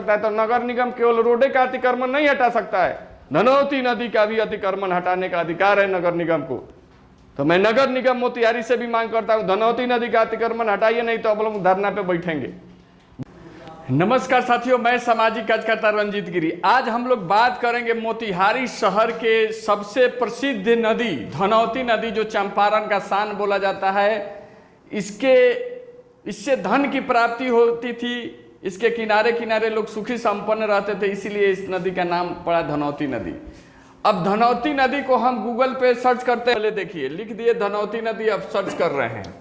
सकता है, तो नगर निगम केवल रोडे का अतिक्रमण नहीं हटा सकता है, धनौती नदी का भी अतिक्रमण हटाने का अधिकार है नगर निगम को। तो मैं नगर निगम मोतिहारी से भी मांग करता हूं, धनौती नदी का अतिक्रमण हटाइए, नहीं तो अब लोग धरना पे बैठेंगे। नमस्कार साथियों, मैं सामाजिक कार्यकर्ता रंजीत गिरी। आज हम लोग बात करेंगे मोतिहारी शहर के सबसे प्रसिद्ध नदी धनौती नदी, जो चंपारण का शान बोला जाता है। इससे धन की प्राप्ति होती थी, इसके किनारे किनारे लोग सुखी संपन्न रहते थे, इसीलिए इस नदी का नाम पड़ा धनौती नदी। अब धनौती नदी को हम गूगल पे सर्च करते हैं, पहले देखिए लिख दिए धनौती नदी, अब सर्च कर रहे हैं।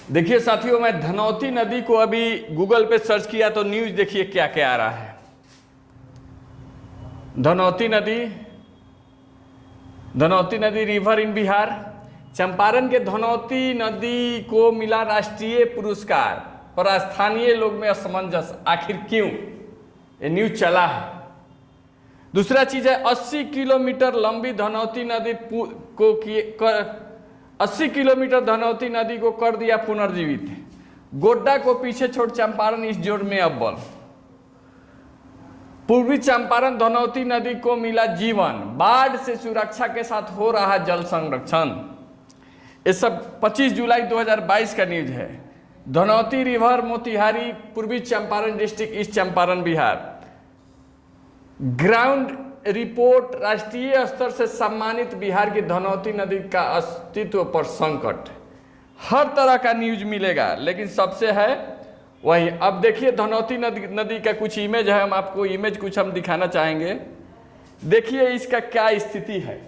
देखिए साथियों, मैं धनौती नदी को अभी गूगल पे सर्च किया तो न्यूज देखिए क्या क्या आ रहा है। धनौती नदी रिवर इन बिहार। चंपारण के धनौती नदी को मिला राष्ट्रीय पुरस्कार, पर स्थानीय लोग में असमंजस, आखिर क्यों? ये न्यूज चला है। दूसरा चीज है 80 किलोमीटर लंबी धनौती नदी को 80 किलोमीटर धनौती नदी को कर दिया पुनर्जीवित। गोड्डा को पीछे छोड़ चंपारण इस जोड़ में अव्वल। पूर्वी चंपारण धनौती नदी को मिला जीवन, बाढ़ से सुरक्षा के साथ हो रहा जल संरक्षण। ये सब 25 जुलाई 2022 का न्यूज है। धनौती रिवर मोतिहारी, पूर्वी Champaran district, east Champaran Bihar. Ground report, राष्ट्रीय स्तर से सम्मानित बिहार की धनौती नदी का अस्तित्व पर संकट। हर तरह का न्यूज मिलेगा, लेकिन सबसे है वही। अब देखिए धनौती नदी का कुछ इमेज है, हम आपको इमेज कुछ हम दिखाना चाहेंगे। देखिए इसका क्या स्थिति है,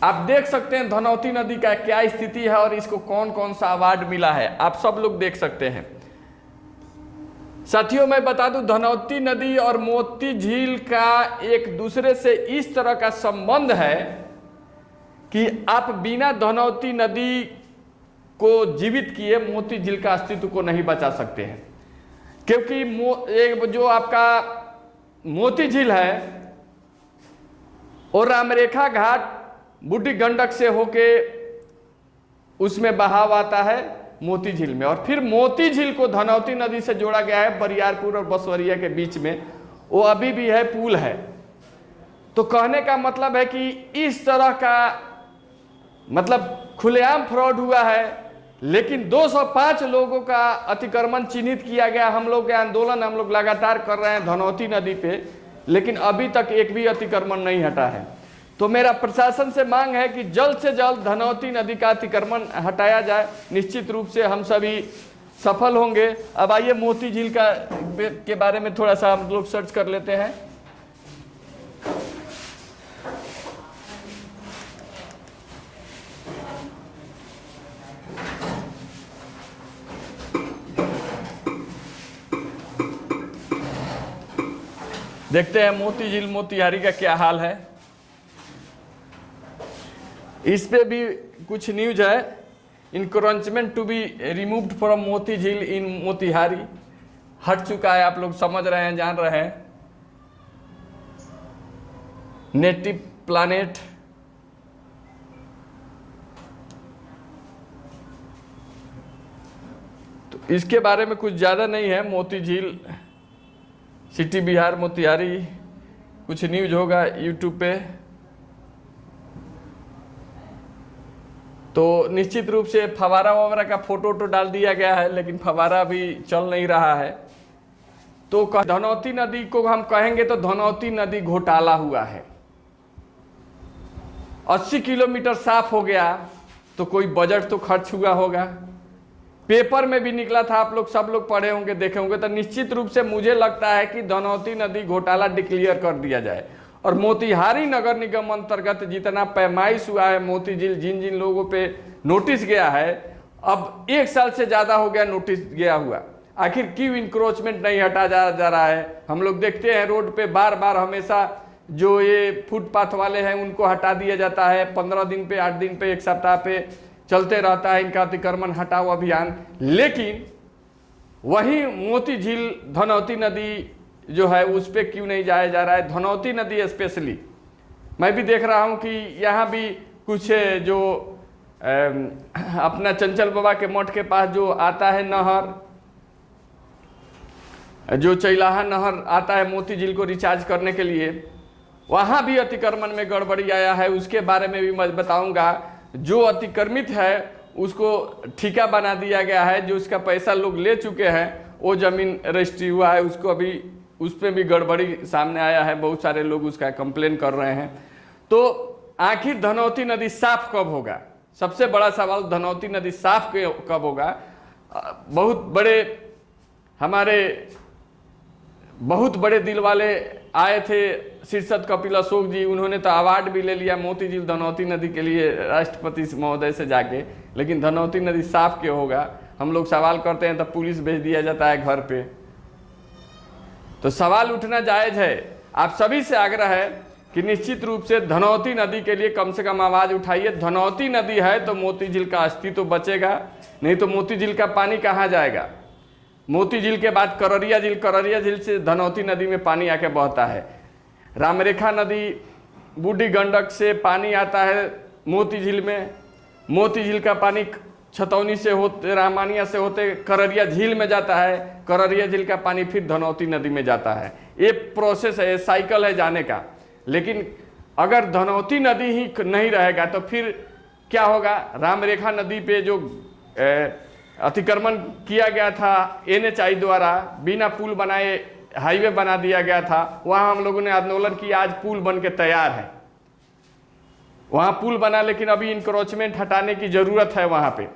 आप देख सकते हैं धनौती नदी का क्या स्थिति है और इसको कौन कौन सा अवार्ड मिला है, आप सब लोग देख सकते हैं। साथियों मैं बता दूं, धनौती नदी और मोती झील का एक दूसरे से इस तरह का संबंध है कि आप बिना धनौती नदी को जीवित किए मोती झील का अस्तित्व को नहीं बचा सकते हैं। क्योंकि जो आपका मोती झील है और रामरेखा घाट बूढ़ी गंडक से होके उसमें बहाव आता है मोती झील में, और फिर मोती झील को धनौती नदी से जोड़ा गया है बरियारपुर और बसवरिया के बीच में, वो अभी भी है, पुल है। तो कहने का मतलब है कि इस तरह का मतलब खुलेआम फ्रॉड हुआ है, लेकिन 205 लोगों का अतिक्रमण चिन्हित किया गया। हम लोग के आंदोलन हम लोग लगातार कर रहे हैं धनौती नदी पे, लेकिन अभी तक एक भी अतिक्रमण नहीं हटा है। तो मेरा प्रशासन से मांग है कि जल्द से जल्द धनौती नदी का अतिक्रमण हटाया जाए। निश्चित रूप से हम सभी सफल होंगे। अब आइए मोती झील के बारे में थोड़ा सा हम लोग सर्च कर लेते हैं। देखते हैं मोती झील मोतिहारी का क्या हाल है। इस पे भी कुछ न्यूज है। Encroachment to be removed from Moti Jheel इन मोतिहारी, हट चुका है, आप लोग समझ रहे हैं, जान रहे हैं। नेटिव प्लानेट, तो इसके बारे में कुछ ज़्यादा नहीं है। मोती झील सिटी बिहार मोतिहारी, कुछ न्यूज होगा यूट्यूब पे, तो निश्चित रूप से फवारा वगैरह का फोटो डाल दिया गया है, लेकिन फवारा भी चल नहीं रहा है। तो धनौती नदी को हम कहेंगे तो धनौती नदी घोटाला हुआ है। 80 किलोमीटर साफ हो गया तो कोई बजट तो खर्च हुआ होगा, पेपर में भी निकला था, आप लोग सब लोग पढ़े होंगे, देखे होंगे। तो निश्चित रूप से मुझे लगता है कि धनौती नदी घोटाला डिक्लेयर कर दिया जाए, और मोतिहारी नगर निगम अंतर्गत जितना पैमाइश हुआ है मोती झील, जिन जिन लोगों पे नोटिस गया है, अब 1 साल से ज़्यादा हो गया नोटिस गया हुआ, आखिर क्यों इंक्रोचमेंट नहीं हटा जा रहा है? हम लोग देखते हैं रोड पे बार बार हमेशा जो ये फुटपाथ वाले हैं उनको हटा दिया जाता है, 15 दिन पे, 8 दिन पे, 1 सप्ताह पे चलते रहता है इनका अतिक्रमण हटाओ अभियान। लेकिन वहीं मोती झील धनौती नदी जो है उस पर क्यों नहीं जाया जा रहा है। धनौती नदी स्पेशली मैं भी देख रहा हूँ कि यहाँ भी कुछ जो अपना चंचल बाबा के मठ के पास जो आता है नहर, जो चैलाहा नहर आता है मोती झील को रिचार्ज करने के लिए, वहाँ भी अतिक्रमण में गड़बड़ी आया है। उसके बारे में भी मैं बताऊंगा। जो अतिक्रमित है उसको ठेका बना दिया गया है, जो उसका पैसा लोग ले चुके हैं, वो जमीन रजिस्ट्री हुआ है, उसको अभी उस पर भी गड़बड़ी सामने आया है। बहुत सारे लोग उसका कंप्लेन कर रहे हैं। तो आखिर धनौती नदी साफ कब होगा? सबसे बड़ा सवाल धनौती नदी साफ कब होगा। हमारे बहुत बड़े दिल वाले आए थे शीर्षद कपिल अशोक जी, उन्होंने तो अवार्ड भी ले लिया मोती झील धनौती नदी के लिए राष्ट्रपति महोदय से जाके। लेकिन धनौती नदी साफ क्यों होगा? हम लोग सवाल करते हैं तो पुलिस भेज दिया जाता है घर पे। तो सवाल उठना जायज है। आप सभी से आग्रह है कि निश्चित रूप से धनौती नदी के लिए कम से कम आवाज उठाइए। धनौती नदी है तो मोती झील का अस्तित्व तो बचेगा, नहीं तो मोती झील का पानी कहाँ जाएगा? मोती झील के बाद कररिया झील, कररिया झील से धनौती नदी में पानी आके बहता है। रामरेखा नदी बूढ़ी गंडक से पानी आता है मोती झील में। मोती झील का पानी छतौनी से होते, रामानिया से होते कररिया झील में जाता है। कररिया झील का पानी फिर धनौती नदी में जाता है। ये प्रोसेस है, साइकिल है जाने का। लेकिन अगर धनौती नदी ही नहीं रहेगा तो फिर क्या होगा? रामरेखा नदी पे जो अतिक्रमण किया गया था NHI द्वारा, बिना पुल बनाए हाईवे बना दिया गया था, वहां हम लोगों ने आंदोलन किया। आज पुल बन के तैयार है, वहां पुल बना, लेकिन अभी इंक्रोचमेंट हटाने की जरूरत है। वहां पे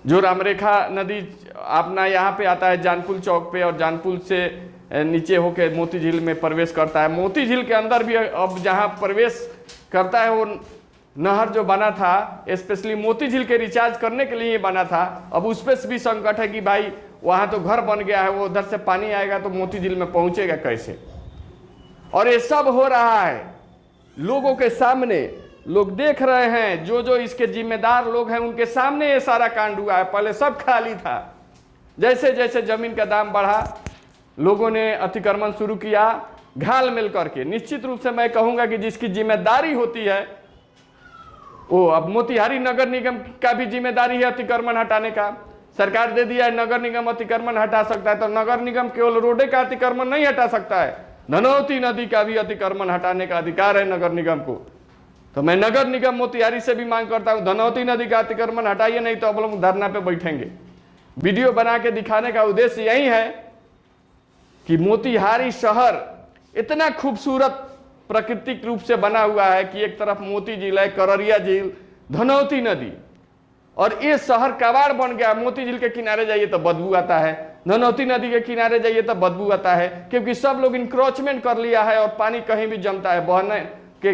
जो रामरेखा नदी अपना यहाँ पे आता है जानपुल चौक पे, और जानपुल से नीचे होके मोती झील में प्रवेश करता है। मोती झील के अंदर भी अब जहाँ प्रवेश करता है, वो नहर जो बना था स्पेशली मोती झील के रिचार्ज करने के लिए बना था। अब उस पर भी संकट है कि भाई वहाँ तो घर बन गया है, वो उधर से पानी आएगा तो मोती झील में पहुँचेगा कैसे? और ये सब हो रहा है लोगों के सामने, लोग देख रहे हैं। जो इसके जिम्मेदार लोग हैं उनके सामने ये सारा कांड हुआ है। पहले सब खाली था, जैसे जैसे जमीन का दाम बढ़ा लोगों ने अतिक्रमण शुरू किया घाल मिल करके। निश्चित रूप से मैं कहूंगा कि जिसकी जिम्मेदारी होती है वो, अब मोतिहारी नगर निगम का भी जिम्मेदारी है अतिक्रमण हटाने का। सरकार दे दिया है नगर निगम अतिक्रमण हटा सकता है, तो नगर निगम केवल रोडे का अतिक्रमण नहीं हटा सकता है, धनौती नदी का भी अतिक्रमण हटाने का अधिकार है नगर निगम को। तो मैं नगर निगम मोतिहारी से भी मांग करता हूं, धनौती नदी का अतिक्रमण हटाइए, नहीं तो अब लोग धरना पे बैठेंगे। वीडियो बना के दिखाने का उद्देश्य यही है कि मोतिहारी शहर इतना खूबसूरत प्राकृतिक रूप से बना हुआ है कि एक तरफ मोती झील है, कररिया झील, धनौती नदी, और ये शहर कबाड़ बन गया। मोती झील के किनारे जाइए तो बदबू आता है, धनौती नदी के किनारे जाइए तो बदबू आता है, क्योंकि सब लोग इंक्रोचमेंट कर लिया है और पानी कहीं भी जमता है, बहने के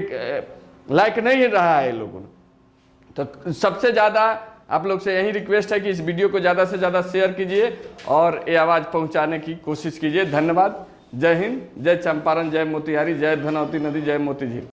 लायक नहीं रहा है लोगों ने। तो सबसे ज़्यादा आप लोग से यही रिक्वेस्ट है कि इस वीडियो को ज़्यादा से ज़्यादा शेयर कीजिए और ये आवाज़ पहुंचाने की कोशिश कीजिए। धन्यवाद। जय हिंद, जय चंपारण, जय मोतिहारी, जय धनौती नदी, जय मोती झील।